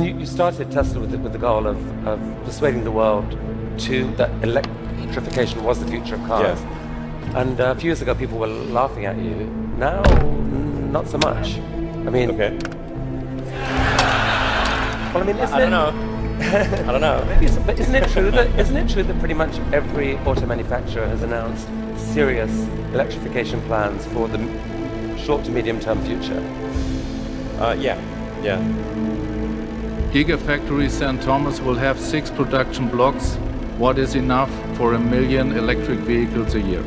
mean, you started Tesla with the goal of persuading the world that electrification was the future of cars. Yeah. And a few years ago, people were laughing at you. Now, not so much. I mean, Okay. well, I mean, I don't know. I don't know. But isn't it true that pretty much every auto manufacturer has announced serious electrification plans for the short to medium term future? Yeah. Gigafactory St. Thomas will have 6 production blocks, what is enough for 1 million electric vehicles a year.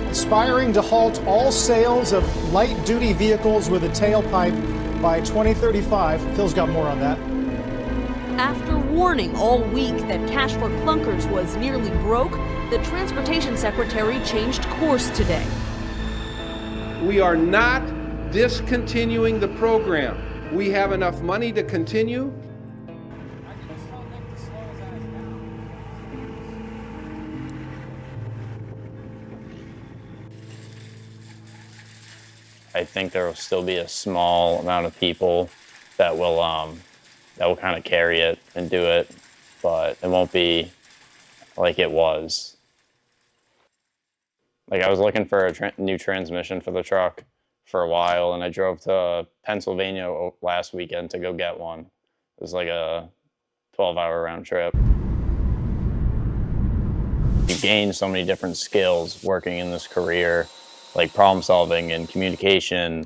Aspiring to halt all sales of light-duty vehicles with a tailpipe by 2035. Phil's got more on that. After warning all week that cash for clunkers was nearly broke, the Transportation Secretary changed course today. We are not discontinuing the program. We have enough money to continue. I think there will still be a small amount of people that will kind of carry it and do it, but it won't be like it was. Like, I was looking for a new transmission for the truck for a while, and I drove to Pennsylvania last weekend to go get one. It was like a 12-hour round trip. You gain so many different skills working in this career, like problem solving and communication,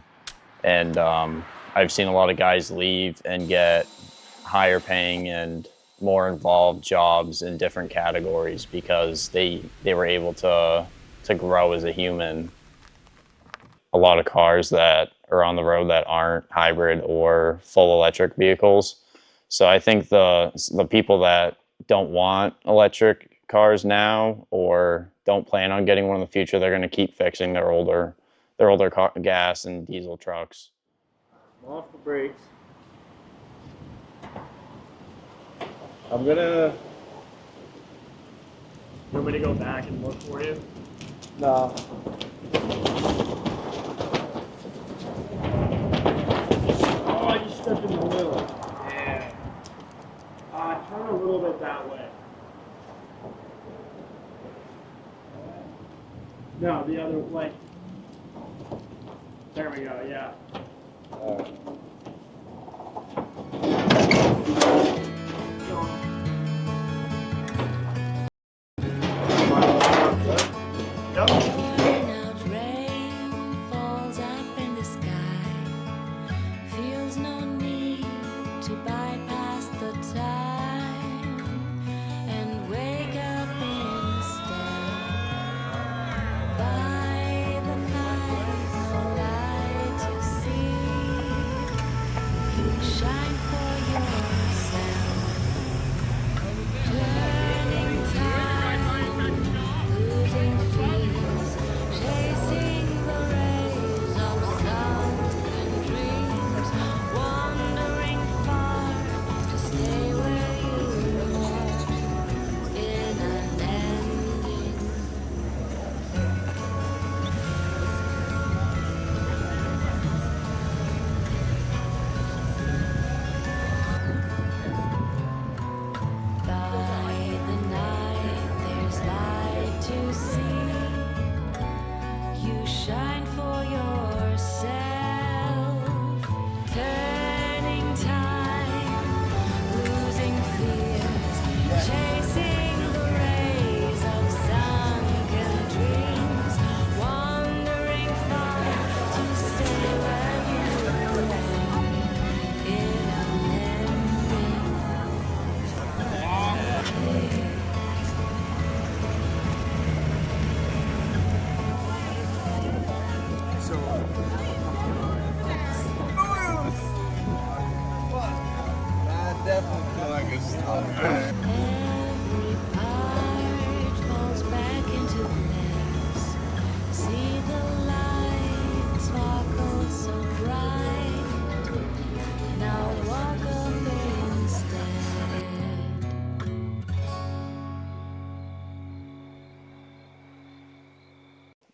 and I've seen a lot of guys leave and get higher paying and more involved jobs in different categories because they were able to grow as a human. A lot of cars that are on the road that aren't hybrid or full electric vehicles. So I think the people that don't want electric cars now or don't plan on getting one in the future, they're going to keep fixing their older gas and diesel trucks. Off the brakes. I'm gonna... You want me to go back and look for you? No. Oh, you stepped in the middle. Yeah. Turn a little bit that way. No, the other, like... There we go, yeah.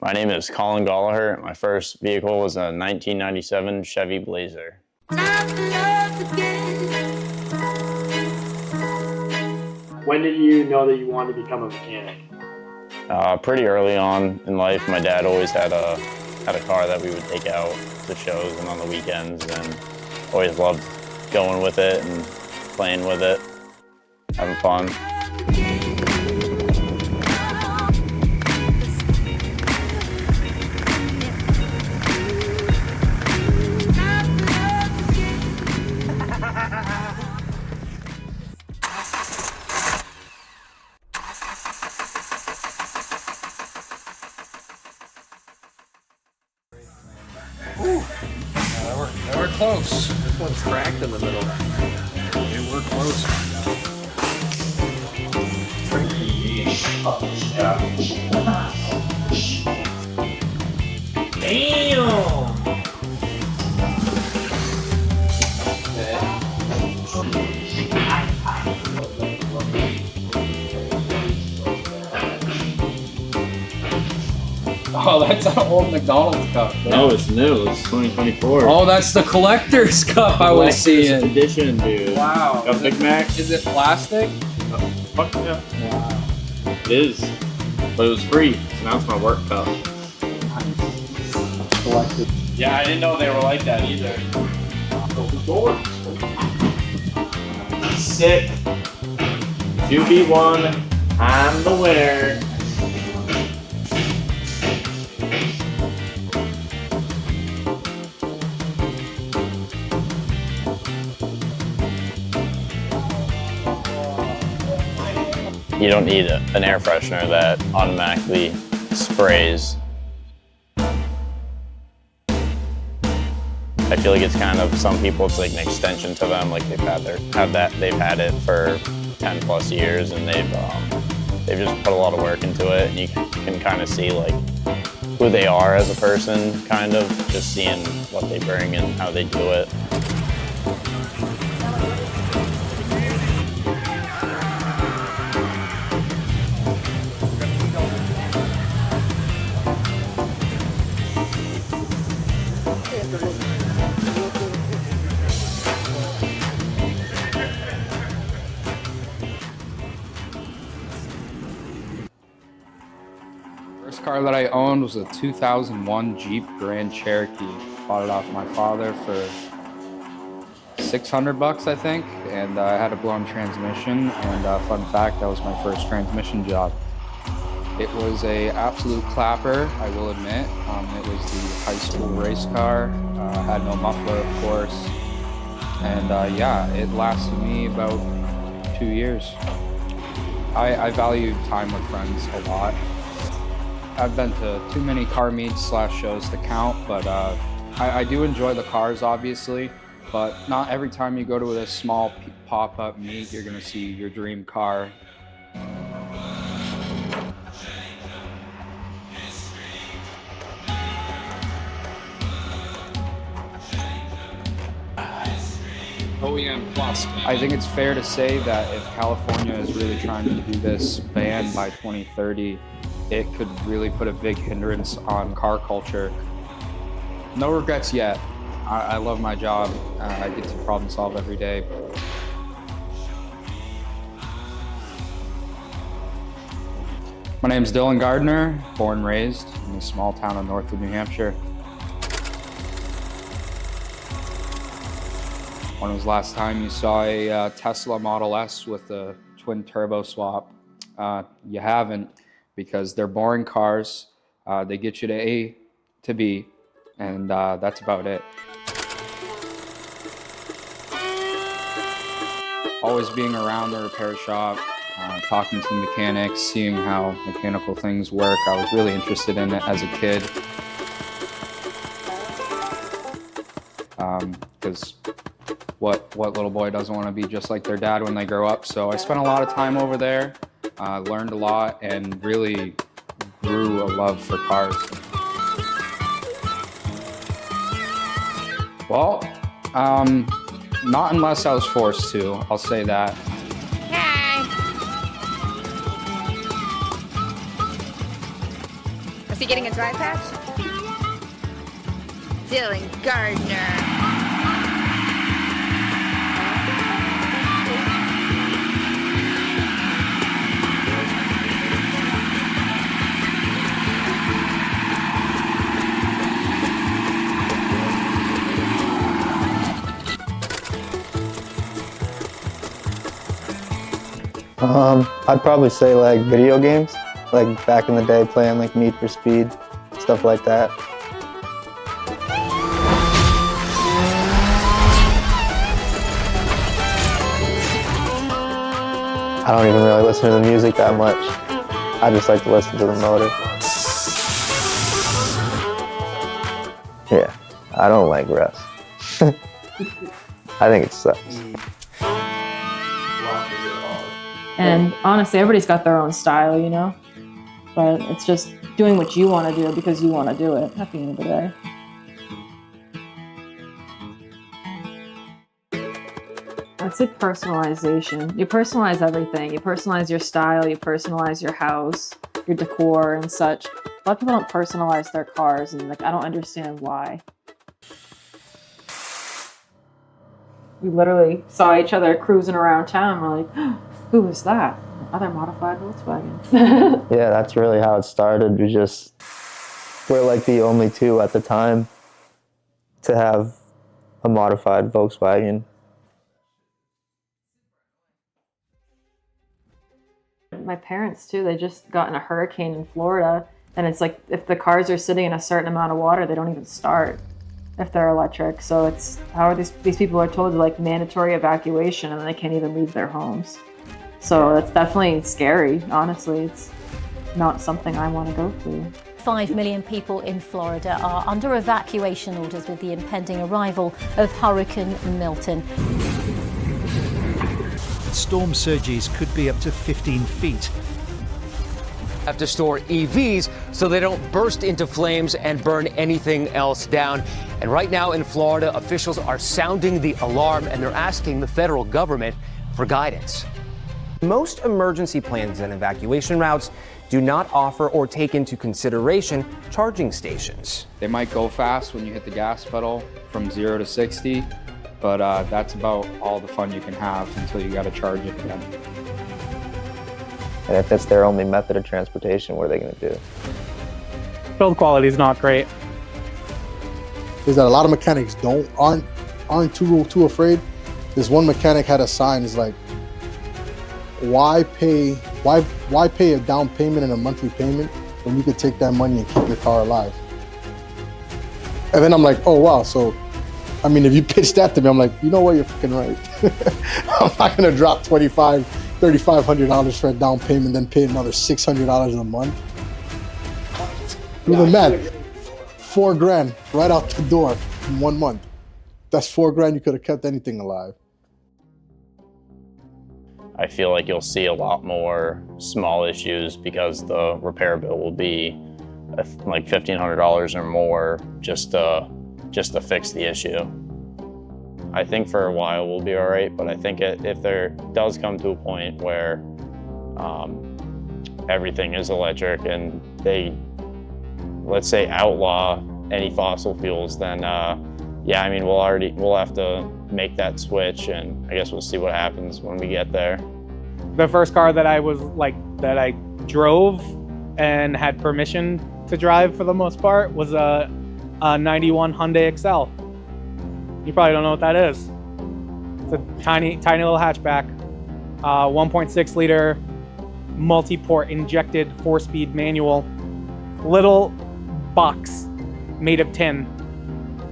My name is Colin Golihur. My first vehicle was a 1997 Chevy Blazer. Time for love again. When did you know that you wanted to become a mechanic? Pretty early on in life, my dad always had a car that we would take out to shows and on the weekends, and always loved going with it and playing with it, having fun. We're close. This one's cracked in the middle. We're close. Damn! Oh, that's an old McDonald's cup. No, it's new. It's 2024. Oh, that's the collector's cup I was seeing. Edition, dude. Wow. Got Big Mac. Is it plastic? Fuck yeah. Wow. It is. But it was free. So now it's my work cup. Collected. Yeah, I didn't know they were like that either. Sick. 2v1. I'm the winner. You don't need an air freshener that automatically sprays. I feel like it's kind of, some people it's like an extension to them, like they've had it for 10 plus years, and they've just put a lot of work into it, and you can kind of see like who they are as a person, kind of just seeing what they bring and how they do it. First car that I owned was a 2001 Jeep Grand Cherokee. Bought it off my father for $600, I think, and I had a blown transmission. And fun fact, that was my first transmission job. It was a absolute clapper, I will admit. It was the high school race car. Had no muffler, of course. And yeah, it lasted me about 2 years. I value time with friends a lot. I've been to too many car meets / shows to count, but I do enjoy the cars, obviously, but not every time you go to a small pop-up meet, you're gonna see your dream car. OEM plus. I think it's fair to say that if California is really trying to do this ban by 2030, it could really put a big hindrance on car culture. No regrets yet. I love my job. I get to problem solve every day. My name's Dylan Gardner, born and raised in a small town in north of New Hampshire. When was the last time you saw a Tesla Model S with a twin turbo swap? You haven't, because they're boring cars. They get you to A to B, and that's about it. Always being around the repair shop, talking to the mechanics, seeing how mechanical things work. I was really interested in it as a kid. Because what little boy doesn't want to be just like their dad when they grow up? So I spent a lot of time over there, learned a lot, and really grew a love for cars. Well, not unless I was forced to, I'll say that. Hi. Was he getting a dry patch? Dylan Gardner. I'd probably say like video games, like back in the day playing like Need for Speed, stuff like that. I don't even really listen to the music that much. I just like to listen to the motor. Yeah, I don't like Russ. I think it sucks. And honestly, everybody's got their own style, you know? But it's just doing what you want to do because you want to do it at the end of the day. I'd say personalization. You personalize everything. You personalize your style, you personalize your house, your decor and such. A lot of people don't personalize their cars, and like I don't understand why. We literally saw each other cruising around town. We're like, oh, who is that? Another modified Volkswagen. Yeah, that's really how it started. We're like the only two at the time to have a modified Volkswagen. My parents too, they just got in a hurricane in Florida, and it's like if the cars are sitting in a certain amount of water, they don't even start if they're electric. So it's how are these people are told to like mandatory evacuation, and they can't even leave their homes. So it's definitely scary, honestly. It's not something I want to go through. 5 million people in Florida are under evacuation orders with the impending arrival of Hurricane Milton. Storm surges could be up to 15 feet. Have to store EVs so they don't burst into flames and burn anything else down. And right now in Florida, officials are sounding the alarm, and they're asking the federal government for guidance. Most emergency plans and evacuation routes do not offer or take into consideration charging stations. They might go fast when you hit the gas pedal from 0 to 60, but that's about all the fun you can have until you got to charge it again. And if it's their only method of transportation, what are they going to do? Build quality is not great. Is that a lot of mechanics aren't too afraid. This one mechanic had a sign. It's like, why pay a down payment and a monthly payment when you could take that money and keep your car alive? And then I'm like, oh wow. So, I mean, if you pitch that to me, I'm like, you know what, you're freaking right. I'm not gonna drop $3,500 for a down payment, then pay another $600 a month. Do the math. $4,000 right out the door in 1 month. That's $4,000 you could have kept anything alive. I feel like you'll see a lot more small issues because the repair bill will be like $1,500 or more just to fix the issue. I think for a while we'll be all right, but I think if there does come to a point where everything is electric and they, let's say, outlaw any fossil fuels, then yeah, I mean, we'll have to make that switch, and I guess we'll see what happens when we get there. The first car that I drove and had permission to drive for the most part was a 91 Hyundai Excel. You probably don't know what that is. It's a tiny little hatchback, 1.6 liter, multi-port injected 4-speed manual, little box made of tin.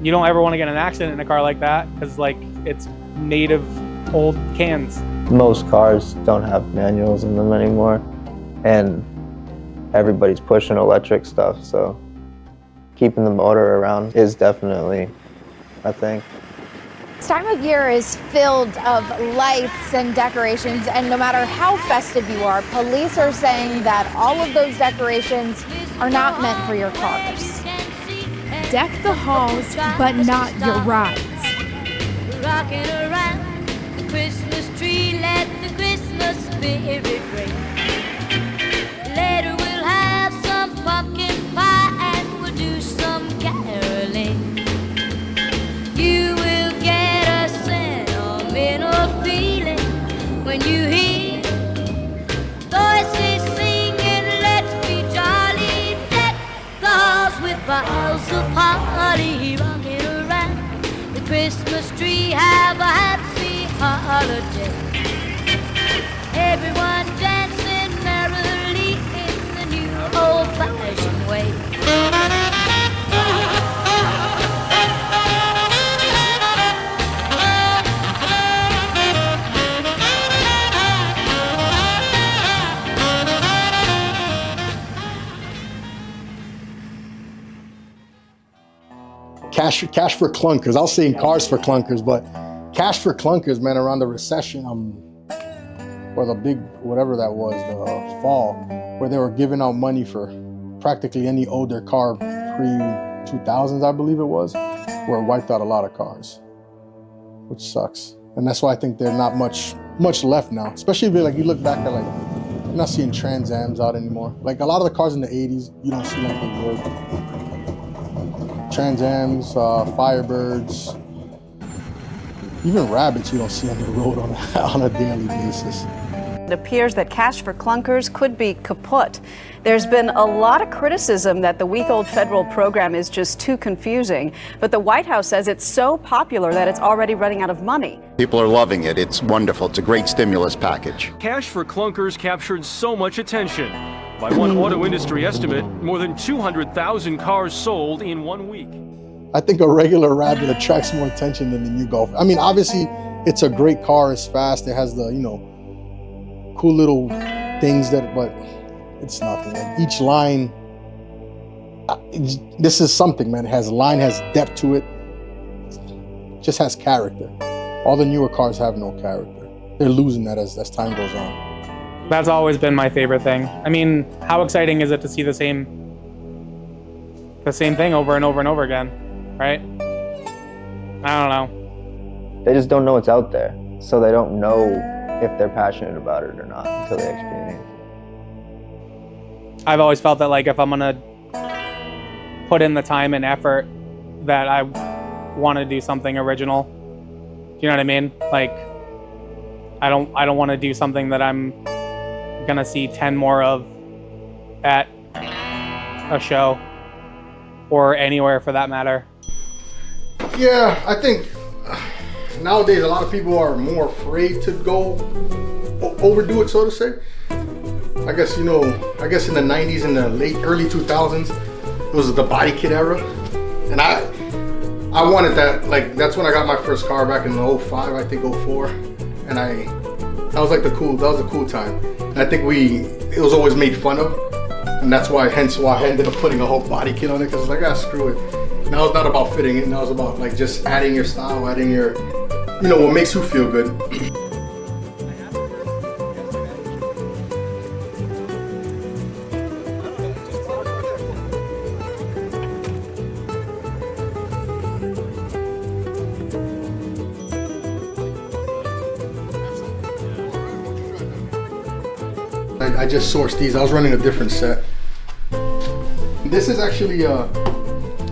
You don't ever want to get in an accident in a car like that because like it's made of old cans. Most cars don't have manuals in them anymore, and everybody's pushing electric stuff, so keeping the motor around is definitely a thing. This time of year is filled of lights and decorations, and no matter how festive you are, police are saying that all of those decorations are not meant for your cars. Deck the halls, but not your rides. Rocking around the Christmas tree, let the Christmas spirit ring. Later we'll have some pumpkin pie and we'll do some caroling. You will get a sentimental feeling when you hear voices singing, let's be jolly, deck the halls with boughs of holly, rocking around the Christmas tree, have a happy holiday. Everyone cash for clunkers. I was saying cars for clunkers, but cash for clunkers, man, around the recession, or the big, whatever that was, the fall, where they were giving out money for practically any older car pre-2000s, I believe it was, where it wiped out a lot of cars, which sucks. And that's why I think there's not much left now, especially if you look back at like, you're not seeing Trans Ams out anymore. Like a lot of the cars in the 80s, you don't see like they were. Trans Ams, Firebirds, even Rabbits you don't see on the road on a daily basis. It appears that cash for clunkers could be kaput. There's been a lot of criticism that the week-old federal program is just too confusing, but the White House says it's so popular that it's already running out of money. People are loving it. It's wonderful. It's a great stimulus package. Cash for clunkers captured so much attention. By one auto industry estimate, more than 200,000 cars sold in 1 week. I think a regular Rabbit attracts more attention than the new Golf. I mean, obviously, it's a great car. It's fast. It has the, cool little things but it's nothing. Like each line, this is something, man. It has line, has depth to it. It just has character. All the newer cars have no character. They're losing that as time goes on. That's always been my favorite thing. I mean, how exciting is it to see the same thing over and over and over again, right? I don't know. They just don't know what's out there, so they don't know if they're passionate about it or not until they experience it. I've always felt that like if I'm gonna put in the time and effort, that I want to do something original. Do you know what I mean? Like, I don't want to do something that I'm gonna see 10 more of at a show or anywhere for that matter. Yeah, I think nowadays a lot of people are more afraid to go overdo it, so to say. I guess in the 90s and the early 2000s, it was the body kit era. And I wanted that, like, that's when I got my first car back in 05, I think 04. And that was a cool time. And I think it was always made fun of. And that's hence why I ended up putting a whole body kit on it, because it's like, screw it. Now it's not about fitting it, now it's about like just adding your style, adding your, what makes you feel good. I just sourced these. I was running a different set. This is actually a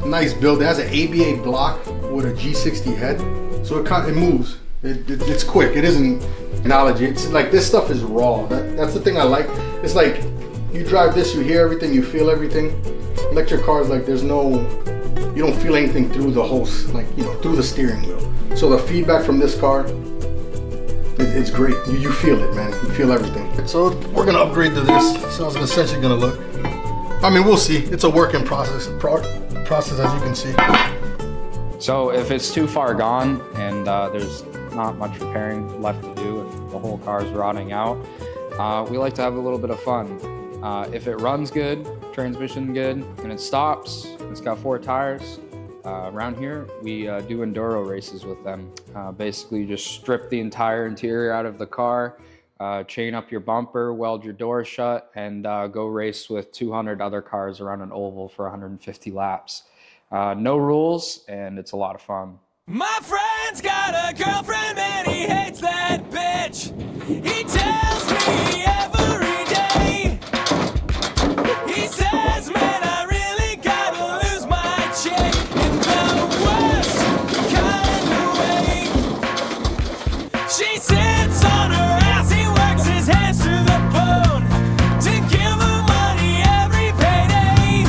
nice build. It has an ABA block with a G60 head, so it moves. It's quick. It isn't analogy. It's like this stuff is raw. That's the thing I like. It's like you drive this, you hear everything, you feel everything. Electric cars, like you don't feel anything through the whole, through the steering wheel. So the feedback from this car, it's great. You feel it, man. You feel everything. So we're gonna upgrade to this. So it's essentially gonna look. I mean, we'll see. It's a work in process as you can see. So if it's too far gone and there's not much repairing left to do, if the whole car is rotting out, we like to have a little bit of fun. If it runs good, transmission good, and it stops, it's got 4 tires. Around here, we do enduro races with them. Basically, you just strip the entire interior out of the car, chain up your bumper, weld your door shut, and go race with 200 other cars around an oval for 150 laps. No rules, and it's a lot of fun. My friend's got a girlfriend and he hates that bitch. He tells me every day. He says, man, I really gotta lose my chick in the worst kind of way. She sits on her ass, he works his hands to the bone to give her money every payday.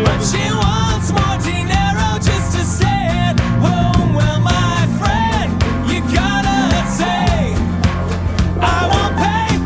But she wants more dinero just to stay at home. Well, my friend, you gotta say, I won't pay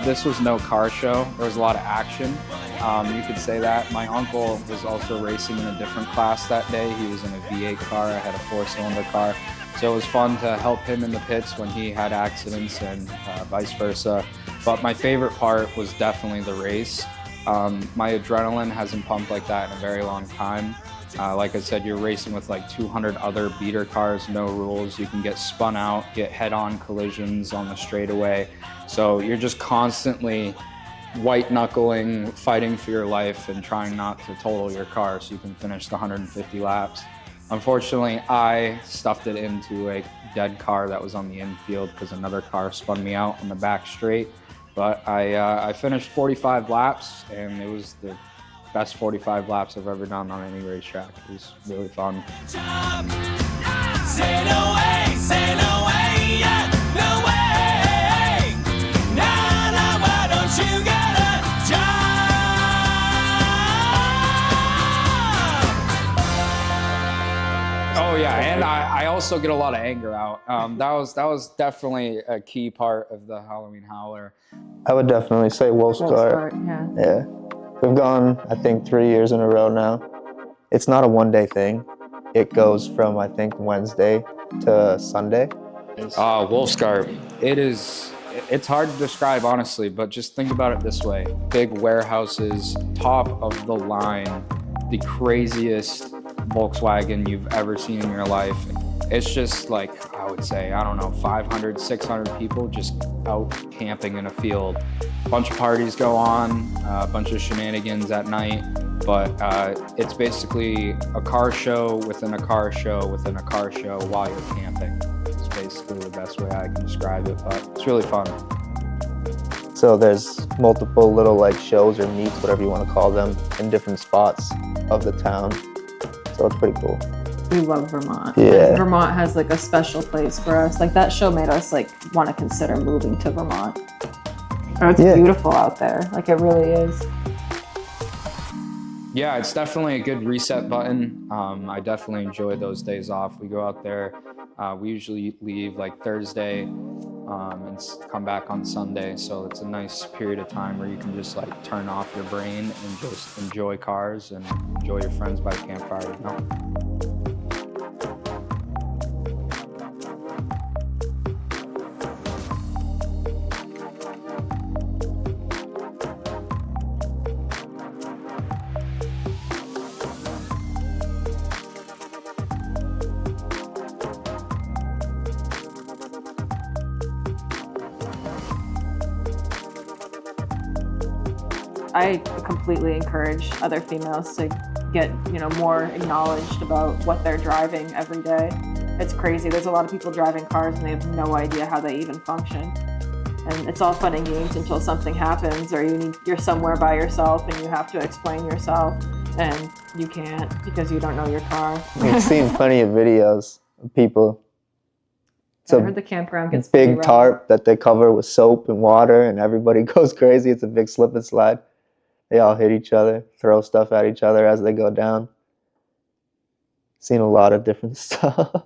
this was no car show. There was a lot of action. You could say that. My uncle was also racing in a different class that day. He was in a V8 car. I had a 4-cylinder car. So it was fun to help him in the pits when he had accidents and vice versa. But my favorite part was definitely the race. My adrenaline hasn't pumped like that in a very long time. Like I said, you're racing with like 200 other beater cars, no rules. You can get spun out, get head-on collisions on the straightaway. So you're just constantly white knuckling, fighting for your life and trying not to total your car so you can finish the 150 laps. Unfortunately, I stuffed it into a dead car that was on the infield because another car spun me out on the back straight. But I finished 45 laps, and it was the best 45 laps I've ever done on any racetrack. It was really fun. Say no way, say no way, yeah, no way. Nah, nah, why don't you get a job? Oh yeah, and I also get a lot of anger out. That was definitely a key part of the Halloween Howler. I would definitely say Wolf's Guard. Yeah. We've gone, I think, 3 years in a row now. It's not a one-day thing. It goes from, I think, Wednesday to Sunday. Wolf's Guard. It's hard to describe, honestly, but just think about it this way. Big warehouses, top of the line, the craziest Volkswagen you've ever seen in your life. It's just like, I would say, I don't know, 500, 600 people just out camping in a field. A bunch of parties go on, a bunch of shenanigans at night, but it's basically a car show within a car show within a car show while you're camping. It's basically the best way I can describe it, but it's really fun. So there's multiple little like shows or meets, whatever you want to call them, in different spots of the town. So it's pretty cool. We love Vermont. Yeah. Vermont has like a special place for us. Like that show made us like want to consider moving to Vermont. Oh, it's beautiful out there. Like it really is. Yeah, it's definitely a good reset button. I definitely enjoy those days off. We go out there. We usually leave like Thursday and come back on Sunday. So it's a nice period of time where you can just like turn off your brain and just enjoy cars and enjoy your friends by the campfire, you know? I completely encourage other females to get, more acknowledged about what they're driving every day. It's crazy. There's a lot of people driving cars and they have no idea how they even function. And it's all fun and games until something happens or you're somewhere by yourself and you have to explain yourself and you can't because you don't know your car. I've seen plenty of videos of people. I heard the campground gets big tarp that they cover with soap and water and everybody goes crazy. It's a big slip and slide. They all hit each other, throw stuff at each other as they go down. Seen a lot of different stuff.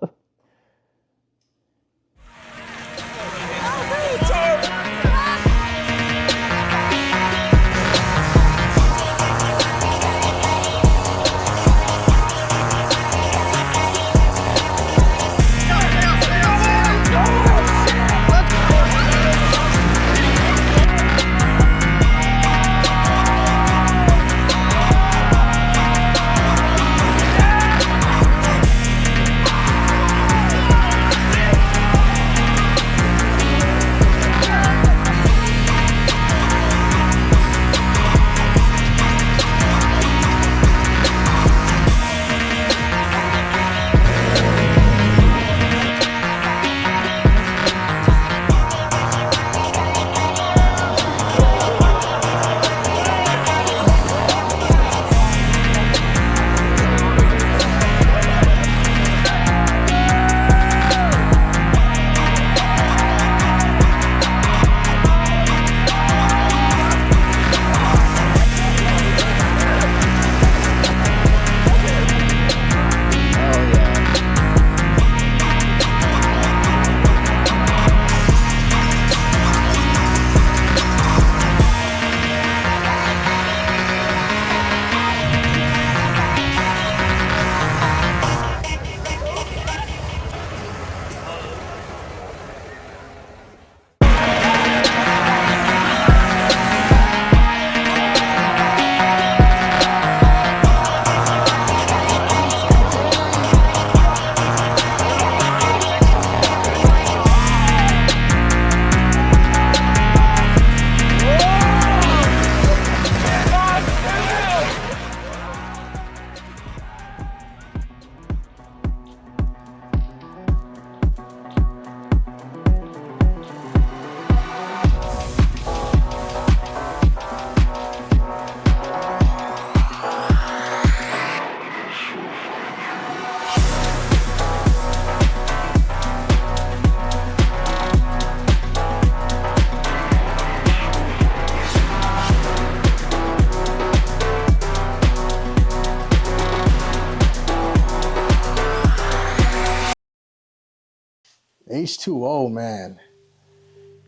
H2O, man.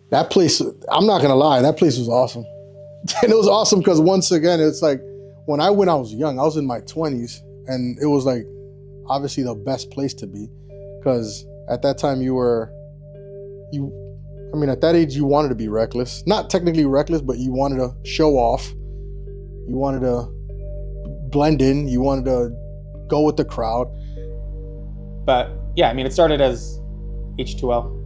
That place, I'm not gonna lie, that place was awesome. And it was awesome because once again, it's like, when I went, I was young, I was in my 20s, and it was like, obviously the best place to be. Because at that time at that age, you wanted to be reckless. Not technically reckless, but you wanted to show off. You wanted to blend in. You wanted to go with the crowd. But yeah, I mean, it started as H2O.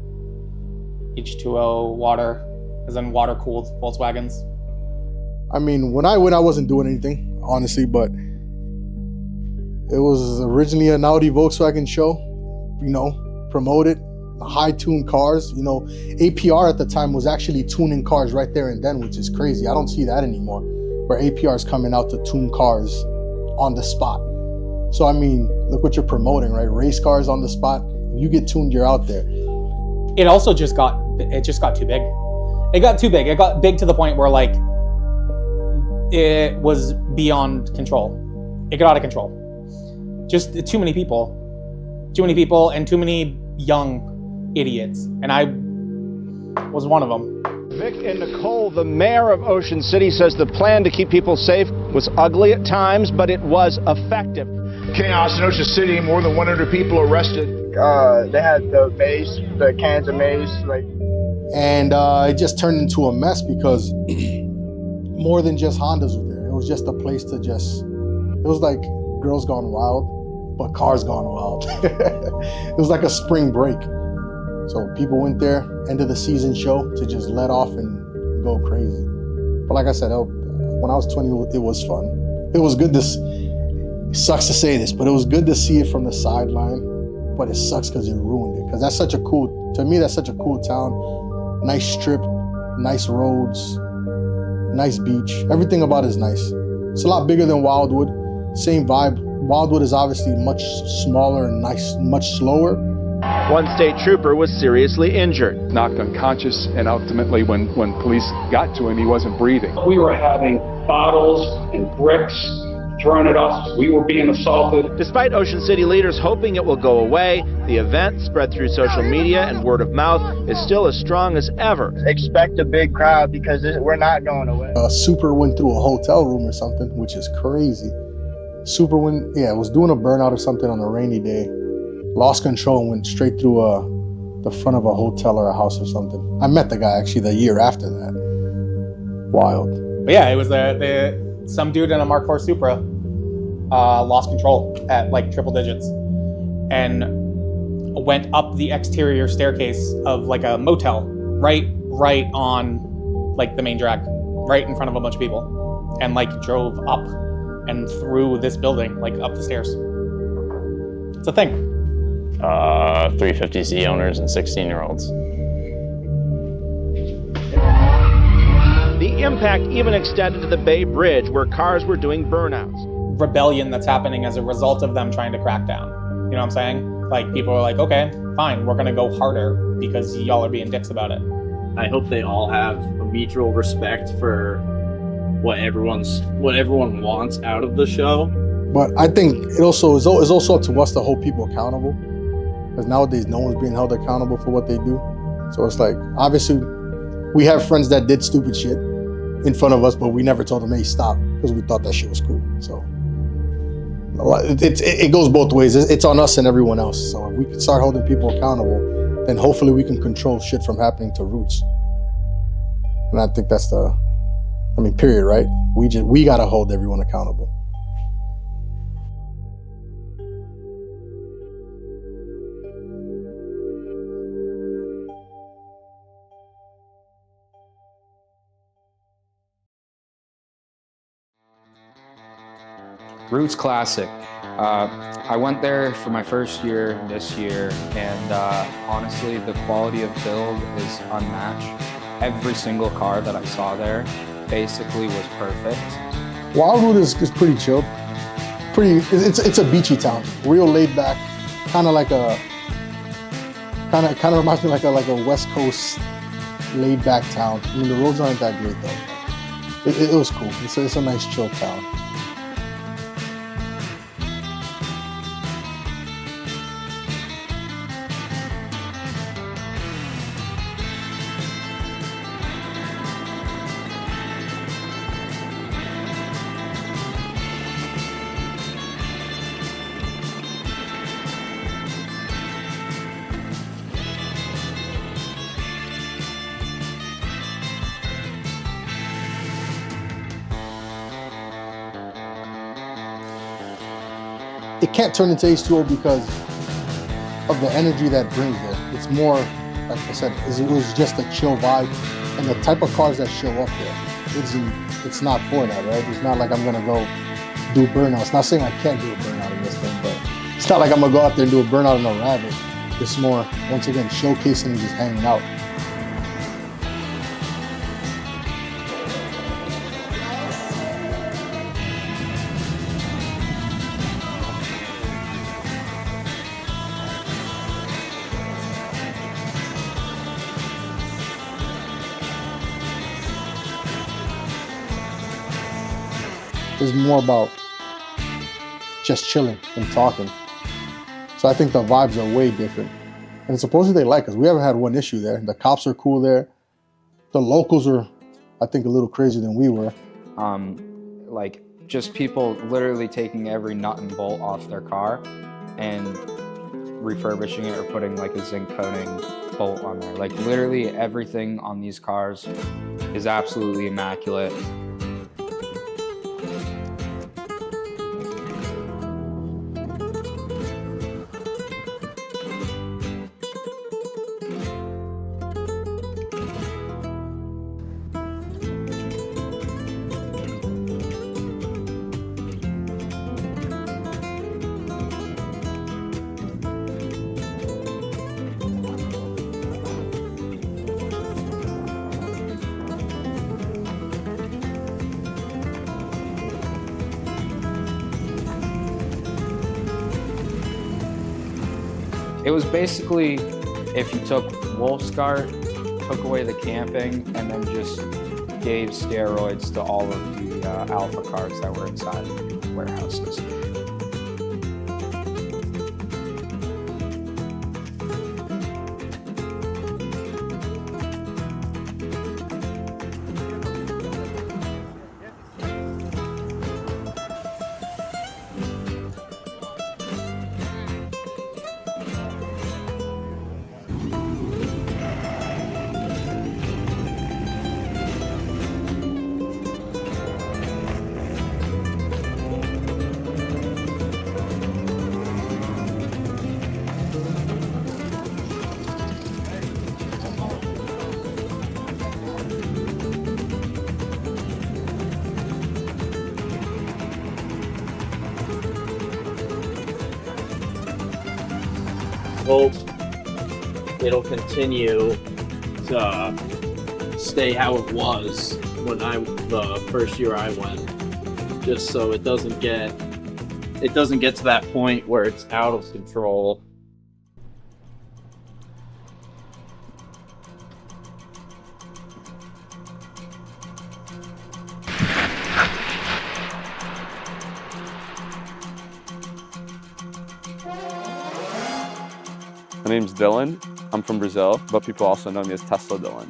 H2O water, as in water-cooled Volkswagens. I mean, when I went, I wasn't doing anything, honestly, but it was originally an Audi Volkswagen show, promoted, high-tuned cars. APR at the time was actually tuning cars right there and then, which is crazy. I don't see that anymore, where APR is coming out to tune cars on the spot. So, I mean, look what you're promoting, right? Race cars on the spot. If you get tuned, you're out there. It also just got too big. It got too big. It got big to the point where, like, it was beyond control. It got out of control. Just too many people and too many young idiots. And I was one of them. Vic and Nicole, the mayor of Ocean City, says the plan to keep people safe was ugly at times, but it was effective. Chaos in Ocean City, more than 100 people arrested. They had the mace, the cans of mace, and it just turned into a mess because more than just Hondas were there. It was just a place to it was like Girls Gone Wild, but Cars Gone Wild. It was like a spring break. So people went there, end of the season show, to just let off and go crazy. But like I said, when I was 20, it was fun. It was good it sucks to say this, but it was good to see it from the sideline. But it sucks because it ruined it. Because that's such a cool town. Nice strip, nice roads, nice beach. Everything about it is nice. It's a lot bigger than Wildwood. Same vibe. Wildwood is obviously much smaller and much slower. One state trooper was seriously injured. Knocked unconscious, and ultimately when police got to him, he wasn't breathing. We were having bottles and bricks thrown at us. We were being assaulted. Despite Ocean City leaders hoping it will go away, the event, spread through social media and word of mouth, is still as strong as ever. Expect a big crowd because we're not going away. Super went through a hotel room or something, which is crazy. Super was doing a burnout or something on a rainy day. Lost control and went straight through the front of a hotel or a house or something. I met the guy actually the year after that. Wild. But yeah, it was some dude in a Mark IV Supra lost control at like triple digits and went up the exterior staircase of like a motel right on like the main drag, right in front of a bunch of people, and like drove up and through this building, like up the stairs. It's a thing. 350Z owners and 16-year-olds. The impact even extended to the Bay Bridge, where cars were doing burnouts. Rebellion that's happening as a result of them trying to crack down. You know what I'm saying? Like, people are like, okay, fine, we're gonna go harder because y'all are being dicks about it. I hope they all have a mutual respect for what everyone wants out of the show. But I think it also is also up to us to hold people accountable. Because nowadays, no one's being held accountable for what they do. So it's like, obviously, we have friends that did stupid shit in front of us, but we never told them, hey, stop, because we thought that shit was cool. So it goes both ways. It's on us and everyone else. So if we can start holding people accountable, then hopefully we can control shit from happening to roots. And I think that's period, right? We got to hold everyone accountable. Roots Classic. I went there for my first year this year, and honestly, the quality of build is unmatched. Every single car that I saw there basically was perfect. Wildwood is pretty chill. It's a beachy town, real laid back, kind of reminds me like a West Coast laid back town. I mean, the roads aren't that great though. It was cool. It's a nice chill town. it can't turn into H2O because of the energy that brings there. It's more, like I said, it was just a chill vibe, and the type of cars that show up there, it's not for that, right? It's not like I'm gonna go do burnouts. Not saying I can't do a burnout in this thing, but it's not like I'm gonna go out there and do a burnout in a Rabbit. It's more, once again, showcasing and just hanging out. It's more about just chilling and talking. So I think the vibes are way different. And supposedly they like us. We haven't had one issue there. The cops are cool there. The locals are, I think, a little crazier than we were. Like just people literally taking every nut and bolt off their car and refurbishing it or putting like a zinc coating bolt on there. Like literally everything on these cars is absolutely immaculate. It was basically if you took Wolfscart, took away the camping, and then just gave steroids to all of the alpha cars that were inside the warehouses. Hope it'll continue to stay how it was when the first year I went, just so it doesn't get to that point where it's out of control. My name's Dylan. I'm from Brazil, but people also know me as Tesla Dylan.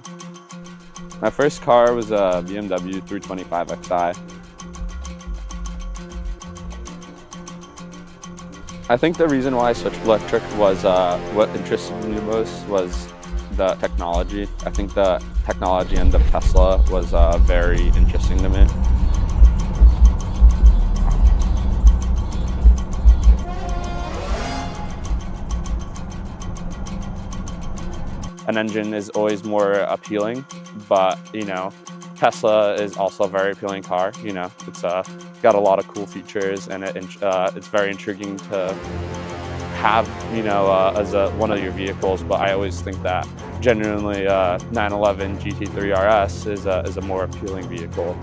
My first car was a BMW 325xi. I think the reason why I switched electric was what interested me the most was the technology. I think the technology end of Tesla was very interesting to me. An engine is always more appealing, but Tesla is also a very appealing car. It's got a lot of cool features, and it's very intriguing to have, as one of your vehicles. But I always think that genuinely 911 GT3 RS is a more appealing vehicle.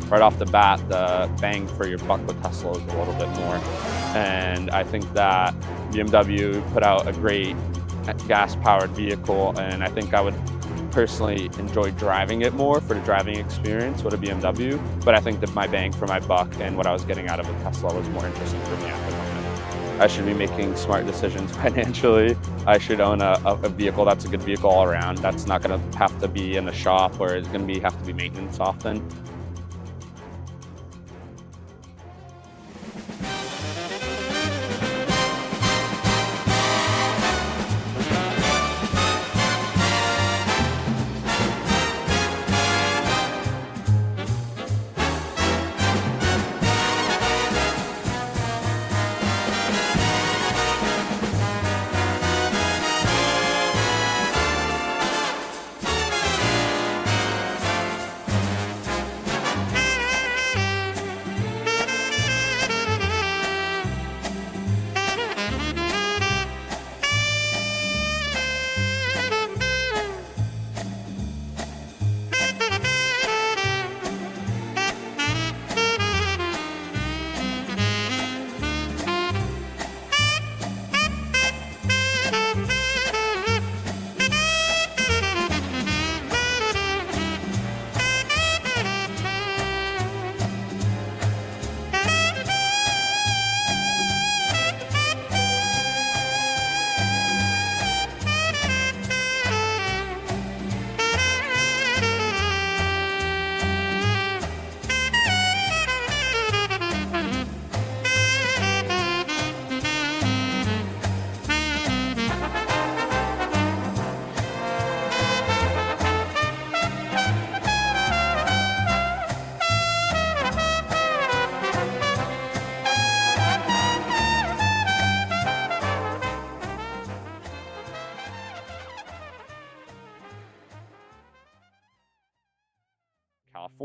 Right off the bat, the bang for your buck with Tesla is a little bit more, and I think that BMW put out a great gas-powered vehicle, and I think I would personally enjoy driving it more for the driving experience with a BMW, but I think that my bang for my buck and what I was getting out of a Tesla was more interesting for me at the moment. I should be making smart decisions financially. I should own a vehicle that's a good vehicle all around, that's not going to have to be in the shop or it's going to have to be maintenance often.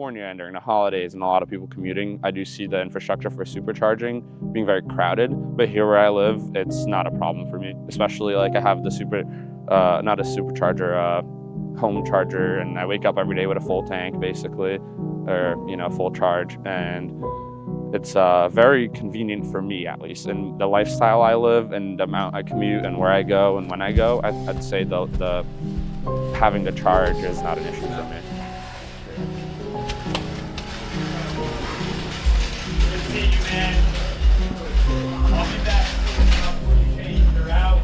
California and during the holidays and a lot of people commuting, I do see the infrastructure for supercharging being very crowded. But here where I live, it's not a problem for me. Especially like I have the not a supercharger, home charger, and I wake up every day with a full tank basically, or full charge, and it's very convenient for me at least. And the lifestyle I live and the amount I commute and where I go and when I go, I'd say the having the charge is not an issue for me. Good to see you, man. I'll be back before you change your hours.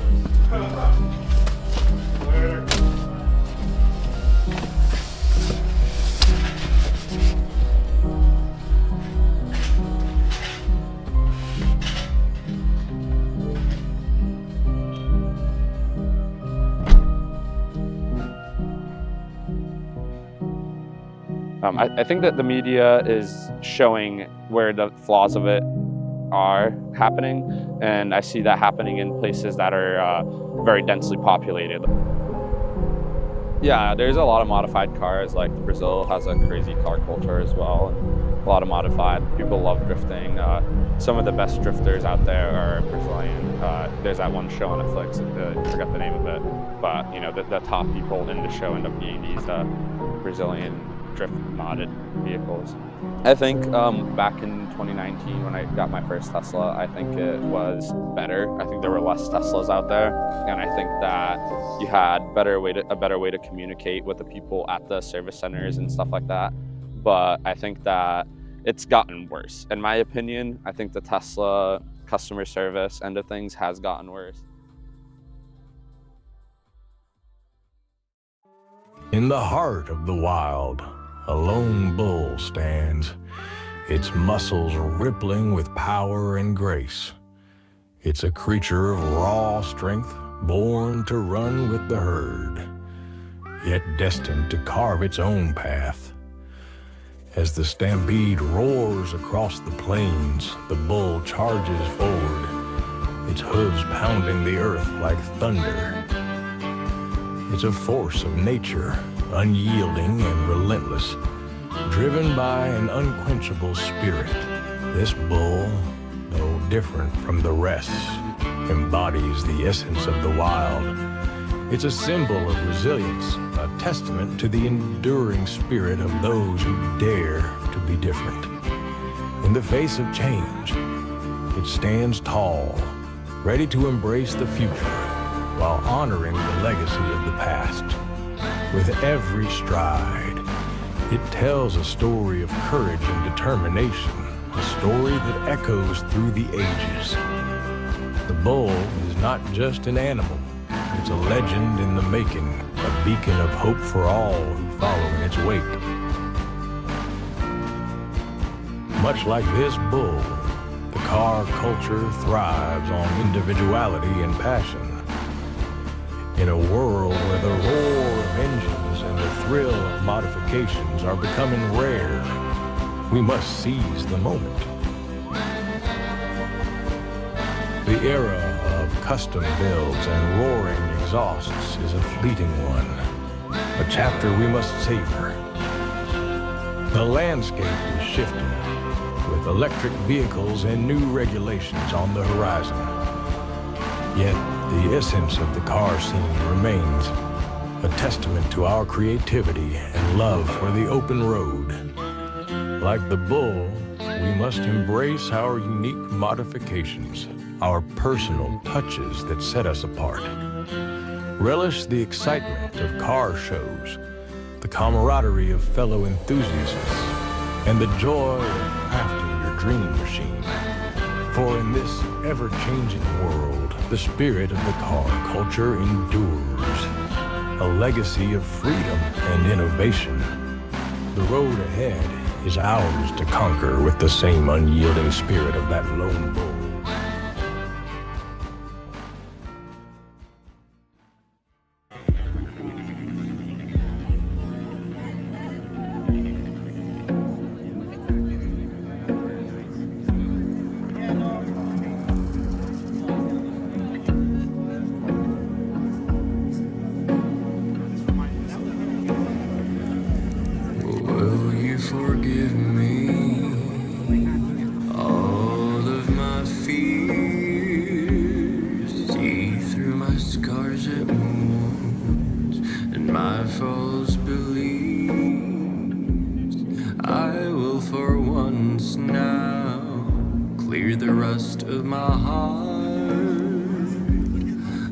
I think that the media is showing where the flaws of it are happening, and I see that happening in places that are very densely populated. Yeah, there's a lot of modified cars. Like Brazil has a crazy car culture as well, and a lot of modified. People love drifting. Some of the best drifters out there are Brazilian. There's that one show on Netflix, I forgot the name of it, but the top people in the show end up being these Brazilian drift modded vehicles. I think back in 2019 when I got my first Tesla, I think it was better. I think there were less Teslas out there, and I think that you had a better way to communicate with the people at the service centers and stuff like that. But I think that it's gotten worse. In my opinion, I think the Tesla customer service end of things has gotten worse. In the heart of the wild, a lone bull stands, its muscles rippling with power and grace. It's a creature of raw strength, born to run with the herd, yet destined to carve its own path. As the stampede roars across the plains, the bull charges forward, its hooves pounding the earth like thunder. It's a force of nature, unyielding and relentless, driven by an unquenchable spirit. This bull, though different from the rest, embodies the essence of the wild. It's a symbol of resilience, a testament to the enduring spirit of those who dare to be different. In the face of change, it stands tall, ready to embrace the future, while honoring the legacy of the past. With every stride, it tells a story of courage and determination, a story that echoes through the ages. The bull is not just an animal, it's a legend in the making, a beacon of hope for all who follow in its wake. Much like this bull, the car culture thrives on individuality and passion. In a world where the roar of engines and the thrill of modifications are becoming rare, we must seize the moment. The era of custom builds and roaring exhausts is a fleeting one, a chapter we must savor. The landscape is shifting, with electric vehicles and new regulations on the horizon. Yet, the essence of the car scene remains, a testament to our creativity and love for the open road. Like the bull, we must embrace our unique modifications, our personal touches that set us apart. Relish the excitement of car shows, the camaraderie of fellow enthusiasts, and the joy of crafting your dream machine. For in this ever-changing world, the spirit of the car culture endures, a legacy of freedom and innovation. The road ahead is ours to conquer with the same unyielding spirit of that lone bull. Will you forget hear the rust of my heart.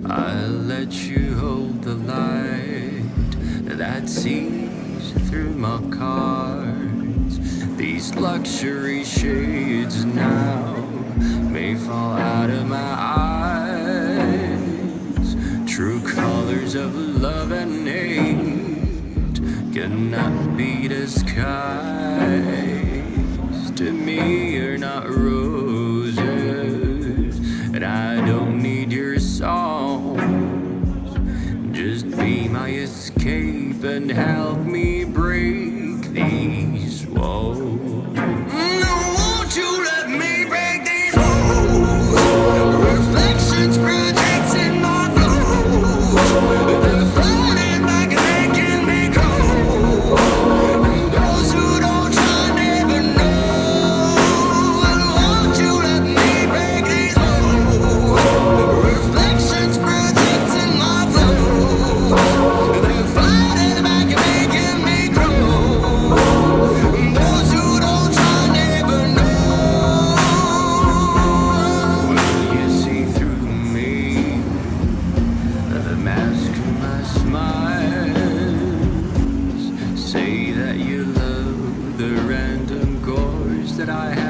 I let you hold the light that sees through my cards. These luxury shades now may fall out of my eyes. True colors of love and hate cannot be disguised. To me, you're not roses, and I don't need your songs. Just be my escape and help me break these walls. Won't you let me break these walls? Reflections projecting my flow. They're floating back and making me cold. Those who don't try never know. Won't you let me break these walls? Reflections projecting my flow. They're floating back and making me cold. Those who don't try never know. Will you see through me? The mask of my smiles. Say that you love the random gores that I have.